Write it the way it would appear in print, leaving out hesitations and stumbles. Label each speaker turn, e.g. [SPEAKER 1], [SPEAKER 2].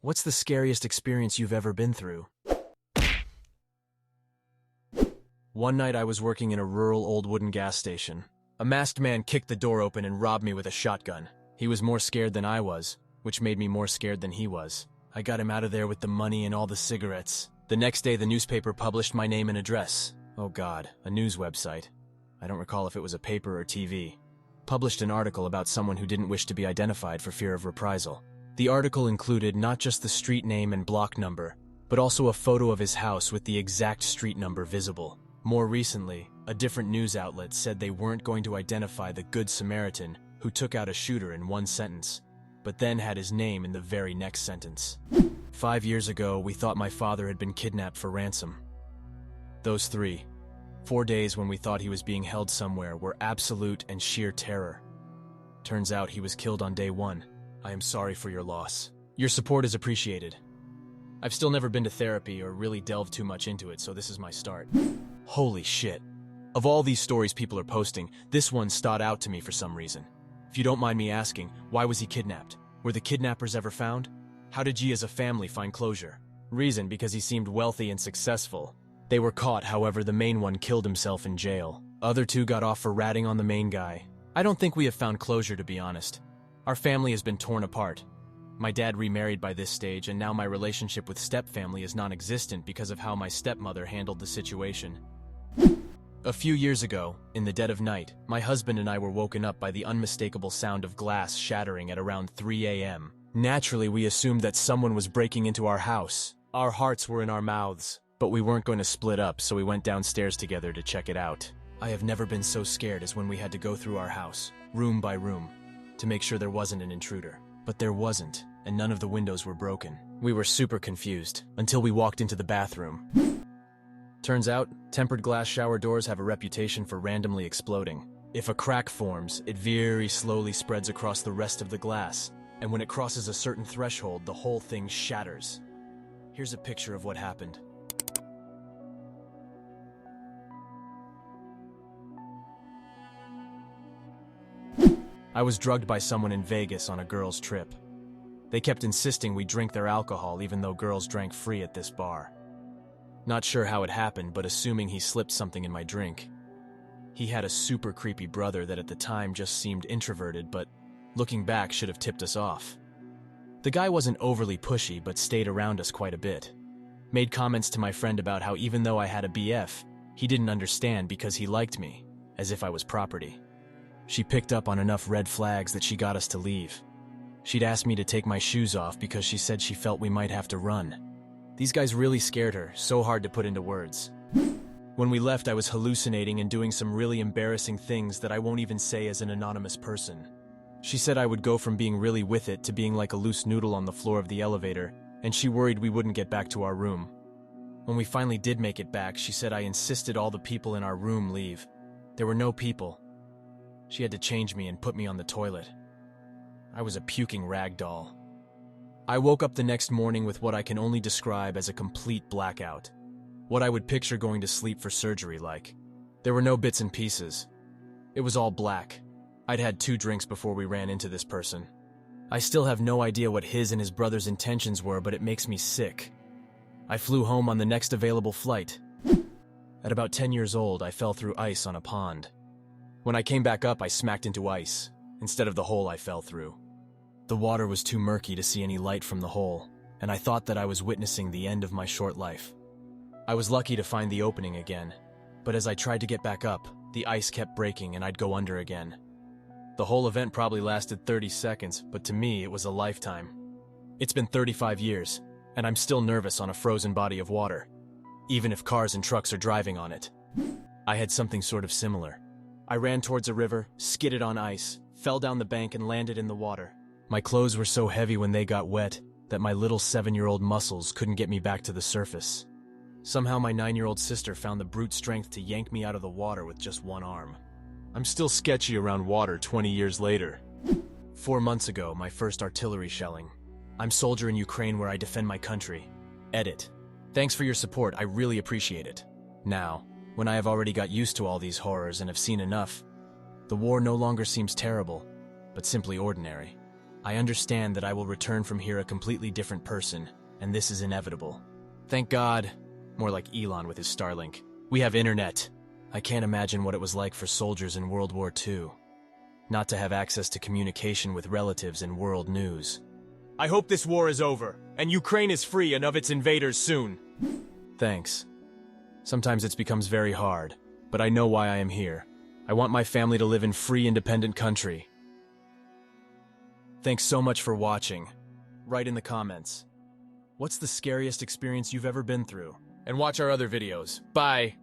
[SPEAKER 1] What's the scariest experience you've ever been through? One night I was working in a rural old wooden gas station. A masked man kicked the door open and robbed me with a shotgun. He was more scared than I was, which made me more scared than he was. I got him out of there with the money and all the cigarettes. The next day the newspaper published my name and address. Oh God, a news website. I don't recall if it was a paper or TV. Published an article about someone who didn't wish to be identified for fear of reprisal. The article included not just the street name and block number, but also a photo of his house with the exact street number visible. More recently, a different news outlet said they weren't going to identify the Good Samaritan who took out a shooter in one sentence, but then had his name in the very next sentence. 5 years ago, we thought my father had been kidnapped for ransom. Those 4 days when we thought he was being held somewhere were absolute and sheer terror. Turns out he was killed on day 1. I am sorry for your loss. Your support is appreciated. I've still never been to therapy or really delved too much into it, so this is my start. Holy shit. Of all these stories people are posting, this one stood out to me for some reason. If you don't mind me asking, why was he kidnapped? Were the kidnappers ever found? How did G as a family find closure? Reason, because he seemed wealthy and successful. They were caught, however, the main one killed himself in jail. Other 2 got off for ratting on the main guy. I don't think we have found closure, to be honest. Our family has been torn apart. My dad remarried by this stage, and now my relationship with step-family is non-existent because of how my stepmother handled the situation. A few years ago, in the dead of night, my husband and I were woken up by the unmistakable sound of glass shattering at around 3 a.m. Naturally, we assumed that someone was breaking into our house. Our hearts were in our mouths, but we weren't going to split up, so we went downstairs together to check it out. I have never been so scared as when we had to go through our house, room by room, to make sure there wasn't an intruder. But there wasn't, and none of the windows were broken. We were super confused, until we walked into the bathroom. Turns out, tempered glass shower doors have a reputation for randomly exploding. If a crack forms, it very slowly spreads across the rest of the glass, and when it crosses a certain threshold, the whole thing shatters. Here's a picture of what happened. I was drugged by someone in Vegas on a girls' trip. They kept insisting we drink their alcohol even though girls drank free at this bar. Not sure how it happened, but assuming he slipped something in my drink. He had a super creepy brother that at the time just seemed introverted, but looking back should have tipped us off. The guy wasn't overly pushy, but stayed around us quite a bit. Made comments to my friend about how even though I had a BF, he didn't understand because he liked me, as if I was property. She picked up on enough red flags that she got us to leave. She'd asked me to take my shoes off because she said she felt we might have to run. These guys really scared her, so hard to put into words. When we left, I was hallucinating and doing some really embarrassing things that I won't even say as an anonymous person. She said I would go from being really with it to being like a loose noodle on the floor of the elevator, and she worried we wouldn't get back to our room. When we finally did make it back, she said I insisted all the people in our room leave. There were no people. She had to change me and put me on the toilet. I was a puking rag doll. I woke up the next morning with what I can only describe as a complete blackout. What I would picture going to sleep for surgery like. There were no bits and pieces. It was all black. I'd had 2 drinks before we ran into this person. I still have no idea what his and his brother's intentions were, but it makes me sick. I flew home on the next available flight. At about 10 years old, I fell through ice on a pond. When I came back up, I smacked into ice, instead of the hole I fell through. The water was too murky to see any light from the hole, and I thought that I was witnessing the end of my short life. I was lucky to find the opening again, but as I tried to get back up, the ice kept breaking and I'd go under again. The whole event probably lasted 30 seconds, but to me it was a lifetime. It's been 35 years, and I'm still nervous on a frozen body of water, even if cars and trucks are driving on it. I had something sort of similar. I ran towards a river, skidded on ice, fell down the bank and landed in the water. My clothes were so heavy when they got wet that my little 7-year-old muscles couldn't get me back to the surface. Somehow my 9-year-old sister found the brute strength to yank me out of the water with just one arm. I'm still sketchy around water 20 years later. 4 months ago, my first artillery shelling. I'm soldier in Ukraine where I defend my country. Edit. Thanks for your support, I really appreciate it. Now, when I have already got used to all these horrors and have seen enough, the war no longer seems terrible, but simply ordinary. I understand that I will return from here a completely different person, and this is inevitable. Thank God, more like Elon with his Starlink, we have internet. I can't imagine what it was like for soldiers in World War II. Not to have access to communication with relatives and world news. I hope this war is over, and Ukraine is free and of its invaders soon. Thanks. Sometimes it becomes very hard, but I know why I am here. I want my family to live in free, independent country. Thanks so much for watching. Write in the comments. What's the scariest experience you've ever been through? And watch our other videos. Bye!